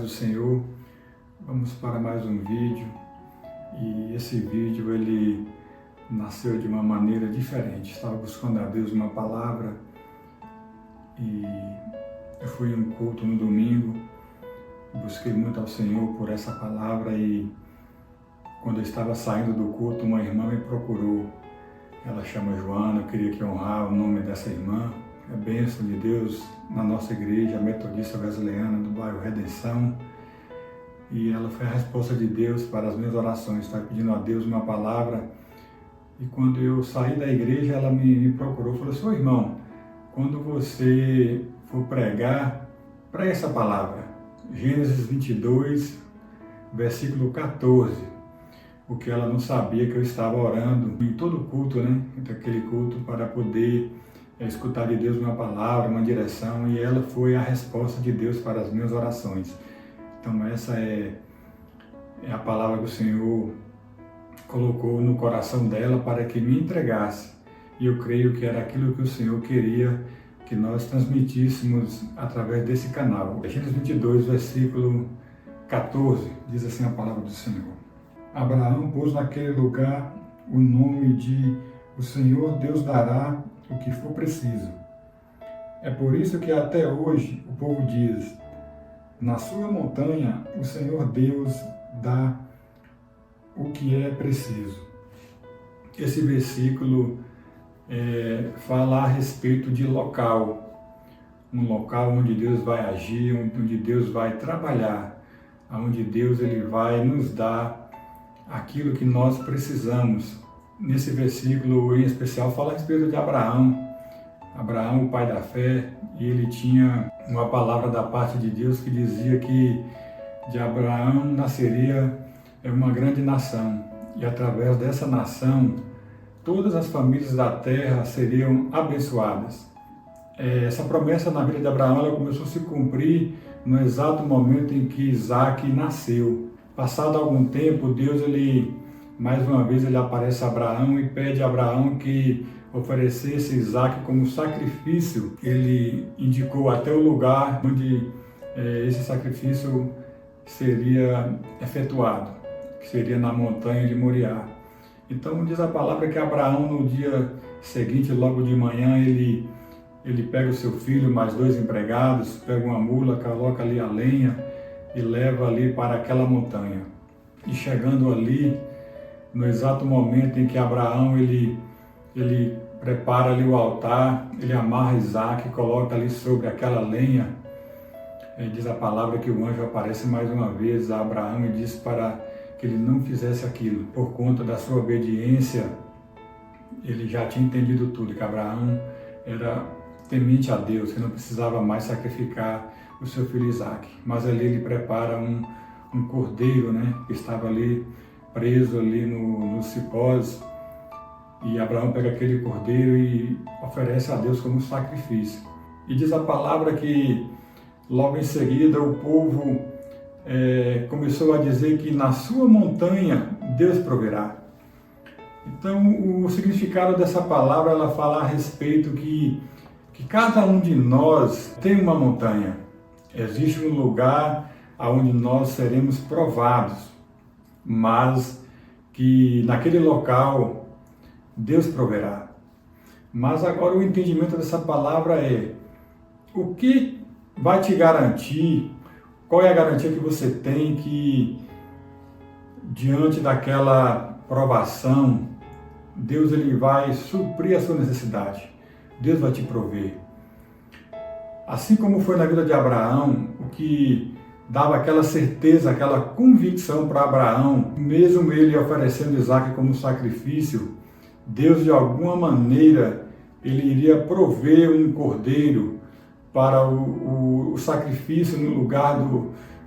do Senhor, vamos para mais um vídeo e esse vídeo ele nasceu de uma maneira diferente. Estava buscando a Deus uma palavra e eu fui em um culto no domingo, busquei muito ao Senhor por essa palavra e quando eu estava saindo do culto, uma irmã me procurou. Ela chama Joana, eu queria que honrar o nome dessa irmã. É bênção de Deus na nossa igreja metodista wesleyana do bairro Redenção. E ela foi a resposta de Deus para as minhas orações. Estava pedindo a Deus uma palavra. E quando eu saí da igreja, ela me procurou e falou assim: ô irmão, quando você for pregar, pregue essa palavra. Gênesis 22, versículo 14. Porque ela não sabia que eu estava orando em todo o culto, né? Aquele culto para poder escutar de Deus uma palavra, uma direção, e ela foi a resposta de Deus para as minhas orações. Então essa é a palavra que o Senhor colocou no coração dela para que me entregasse. E eu creio que era aquilo que o Senhor queria que nós transmitíssemos através desse canal. Gênesis 22, versículo 14, diz assim a palavra do Senhor. Abraão pôs naquele lugar o nome de "O Senhor Deus dará o que for preciso". É por isso que até hoje o povo diz: na sua montanha o Senhor Deus dá o que é preciso. Esse versículo fala a respeito de local, um local onde Deus vai agir, onde Deus vai trabalhar, onde Deus ele vai nos dar aquilo que nós precisamos. Nesse versículo em especial fala a respeito de Abraão. Abraão, o pai da fé, e ele tinha uma palavra da parte de Deus que dizia que de Abraão nasceria uma grande nação, e através dessa nação todas as famílias da terra seriam abençoadas. Essa promessa na vida de Abraão ela começou a se cumprir no exato momento em que Isaac nasceu. Passado algum tempo, Deus mais uma vez ele aparece a Abraão e pede a Abraão que oferecesse Isaac como sacrifício. Ele indicou até o lugar onde esse sacrifício seria efetuado, que seria na montanha de Moriá. Então diz a palavra que Abraão no dia seguinte, logo de manhã, ele pega o seu filho, mais 2 empregados, pega uma mula, coloca ali a lenha e leva ali para aquela montanha. E chegando ali, no exato momento em que Abraão ele prepara ali o altar, ele amarra Isaac, coloca ali sobre aquela lenha, diz a palavra que o anjo aparece mais uma vez a Abraão e diz para que ele não fizesse aquilo. Por conta da sua obediência, ele já tinha entendido tudo, que Abraão era temente a Deus, que não precisava mais sacrificar o seu filho Isaac. Mas ali ele prepara um cordeiro, né, que estava ali preso ali nos cipós, e Abraão pega aquele cordeiro e oferece a Deus como sacrifício. E diz a palavra que logo em seguida o povo começou a dizer que na sua montanha Deus proverá. Então o significado dessa palavra ela fala a respeito que cada um de nós tem uma montanha. Existe um lugar onde nós seremos provados, mas que naquele local Deus proverá. Mas agora o entendimento dessa palavra é: o que vai te garantir, qual é a garantia que você tem que diante daquela provação, Deus ele vai suprir a sua necessidade, Deus vai te prover. Assim como foi na vida de Abraão, o que dava aquela certeza, aquela convicção para Abraão, mesmo ele oferecendo Isaac como sacrifício, Deus de alguma maneira ele iria prover um cordeiro para o sacrifício no lugar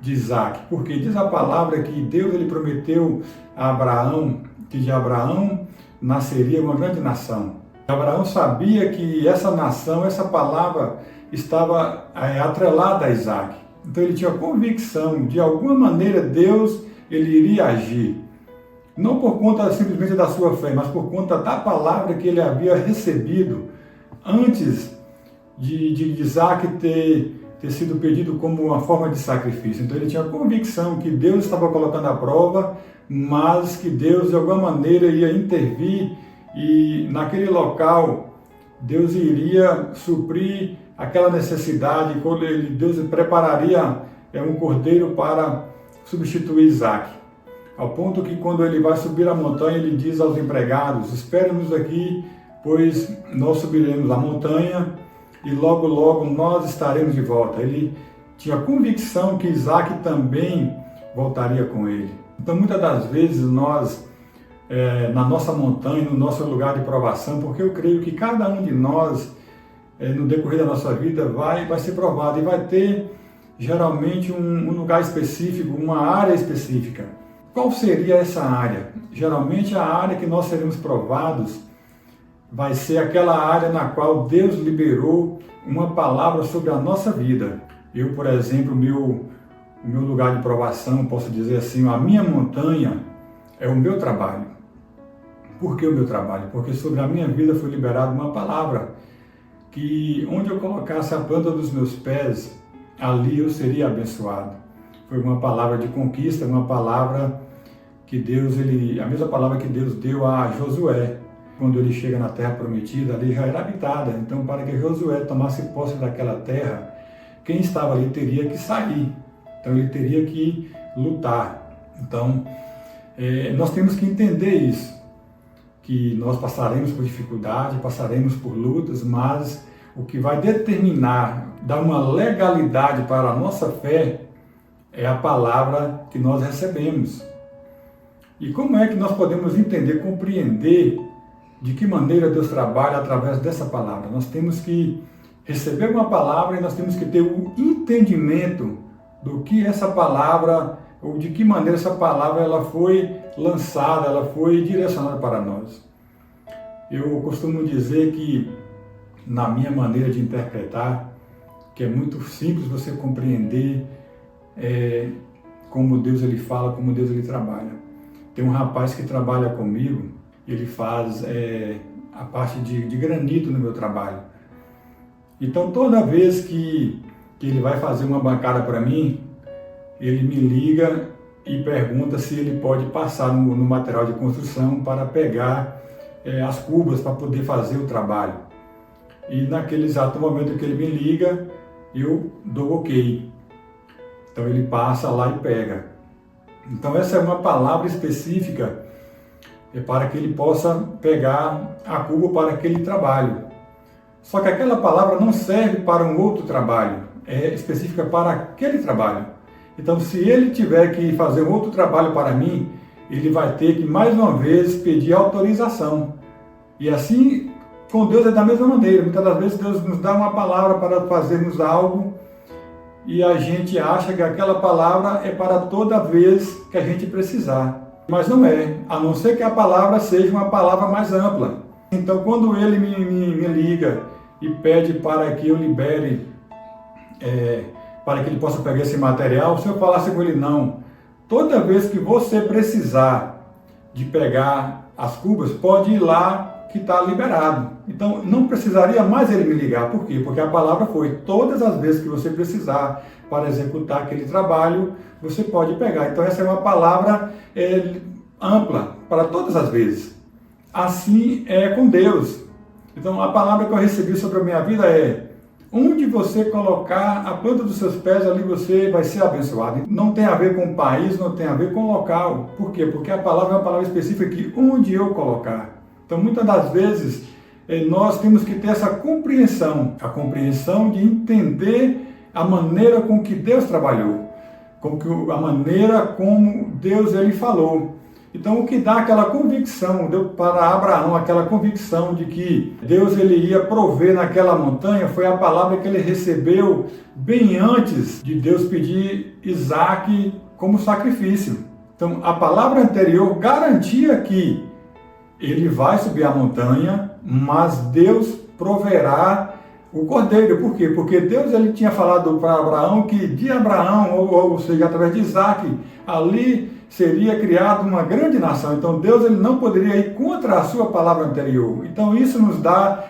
de Isaac. Porque diz a palavra que Deus ele prometeu a Abraão que de Abraão nasceria uma grande nação. Abraão sabia que essa nação, essa palavra estava atrelada a Isaac. Então ele tinha convicção, de alguma maneira Deus ele iria agir. Não por conta simplesmente da sua fé, mas por conta da palavra que ele havia recebido antes de Isaac ter ter sido pedido como uma forma de sacrifício. Então ele tinha a convicção que Deus estava colocando à prova, mas que Deus de alguma maneira ia intervir e naquele local Deus iria suprir aquela necessidade, Deus prepararia um cordeiro para substituir Isaac. Ao ponto que quando ele vai subir a montanha, ele diz aos empregados: espere-nos aqui, pois nós subiremos a montanha e logo, logo nós estaremos de volta. Ele tinha convicção que Isaac também voltaria com ele. Então, muitas das vezes nós, na nossa montanha, no nosso lugar de provação, porque eu creio que cada um de nós, no decorrer da nossa vida, vai ser provado e vai ter geralmente um lugar específico, uma área específica. Qual seria essa área? Geralmente a área que nós seremos provados vai ser aquela área na qual Deus liberou uma palavra sobre a nossa vida. Eu, por exemplo, o meu lugar de provação, posso dizer assim, a minha montanha é o meu trabalho. Por que o meu trabalho? Porque sobre a minha vida foi liberada uma palavra que onde eu colocasse a planta dos meus pés, ali eu seria abençoado. Foi uma palavra de conquista, uma palavra que Deus, a mesma palavra que Deus deu a Josué. Quando ele chega na terra prometida, ali já era habitada. Então, para que Josué tomasse posse daquela terra, quem estava ali teria que sair. Então, ele teria que lutar. Então, nós temos que entender isso, que nós passaremos por dificuldade, passaremos por lutas, mas o que vai determinar, dar uma legalidade para a nossa fé, é a palavra que nós recebemos. E como é que nós podemos entender, compreender de que maneira Deus trabalha através dessa palavra? Nós temos que receber uma palavra e nós temos que ter o entendimento do que essa palavra, ou de que maneira essa palavra ela foi lançada, ela foi direcionada para nós. Eu costumo dizer que, na minha maneira de interpretar, que é muito simples você compreender como Deus ele fala, como Deus ele trabalha. Tem um rapaz que trabalha comigo, ele faz a parte de granito no meu trabalho. Então, toda vez que ele vai fazer uma bancada para mim, ele me liga e pergunta se ele pode passar no material de construção para pegar as cubas para poder fazer o trabalho. E naquele exato momento que ele me liga, eu dou ok. Então ele passa lá e pega. Então essa é uma palavra específica para que ele possa pegar a cuba para aquele trabalho. Só que aquela palavra não serve para um outro trabalho, é específica para aquele trabalho. Então, se ele tiver que fazer um outro trabalho para mim, ele vai ter que, mais uma vez, pedir autorização. E assim, com Deus é da mesma maneira. Muitas das vezes Deus nos dá uma palavra para fazermos algo e a gente acha que aquela palavra é para toda vez que a gente precisar. Mas não é, a não ser que a palavra seja uma palavra mais ampla. Então, quando ele me liga e pede para que eu libere, para que ele possa pegar esse material, se eu falasse com ele, não, toda vez que você precisar de pegar as cubas, pode ir lá que está liberado. Então, não precisaria mais ele me ligar. Por quê? Porque a palavra foi, todas as vezes que você precisar para executar aquele trabalho, você pode pegar. Então, essa é uma palavra ampla, para todas as vezes. Assim é com Deus. Então, a palavra que eu recebi sobre a minha vida é: onde você colocar a planta dos seus pés, ali você vai ser abençoado. Não tem a ver com o país, não tem a ver com o local. Por quê? Porque a palavra é uma palavra específica aqui, onde eu colocar. Então, muitas das vezes, nós temos que ter essa compreensão, a compreensão de entender a maneira com que Deus trabalhou, a maneira como Deus ele falou. Então, o que dá aquela convicção, deu para Abraão aquela convicção de que Deus ele ia prover naquela montanha, foi a palavra que ele recebeu bem antes de Deus pedir Isaac como sacrifício. Então, a palavra anterior garantia que ele vai subir a montanha, mas Deus proverá o cordeiro. Por quê? Porque Deus ele tinha falado para Abraão que de Abraão, ou seja, através de Isaac, ali seria criada uma grande nação. Então Deus ele não poderia ir contra a sua palavra anterior. Então isso nos dá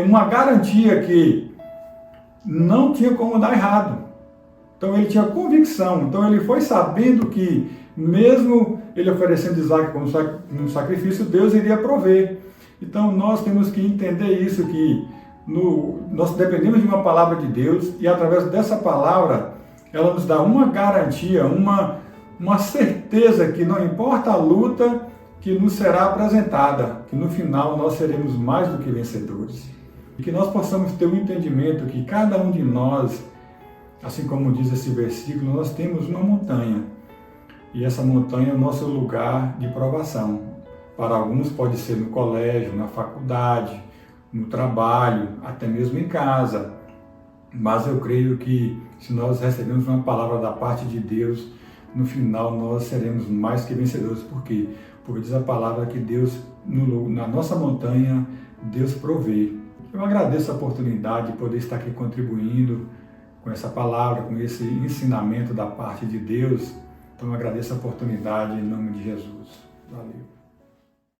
uma garantia que não tinha como dar errado. Então ele tinha convicção, então ele foi sabendo que mesmo ele oferecendo Isaac como um sacrifício, Deus iria prover. Então nós temos que entender isso, que nós dependemos de uma palavra de Deus e através dessa palavra ela nos dá uma garantia, uma certeza que não importa a luta que nos será apresentada, que no final nós seremos mais do que vencedores. E que nós possamos ter um entendimento que cada um de nós, assim como diz esse versículo, nós temos uma montanha. E essa montanha é o nosso lugar de provação. Para alguns pode ser no colégio, na faculdade, no trabalho, até mesmo em casa. Mas eu creio que se nós recebemos uma palavra da parte de Deus, no final nós seremos mais que vencedores. Por quê? Porque diz a palavra que Deus, na nossa montanha, Deus provê. Eu agradeço a oportunidade de poder estar aqui contribuindo com essa palavra, com esse ensinamento da parte de Deus. Então eu agradeço a oportunidade em nome de Jesus. Valeu.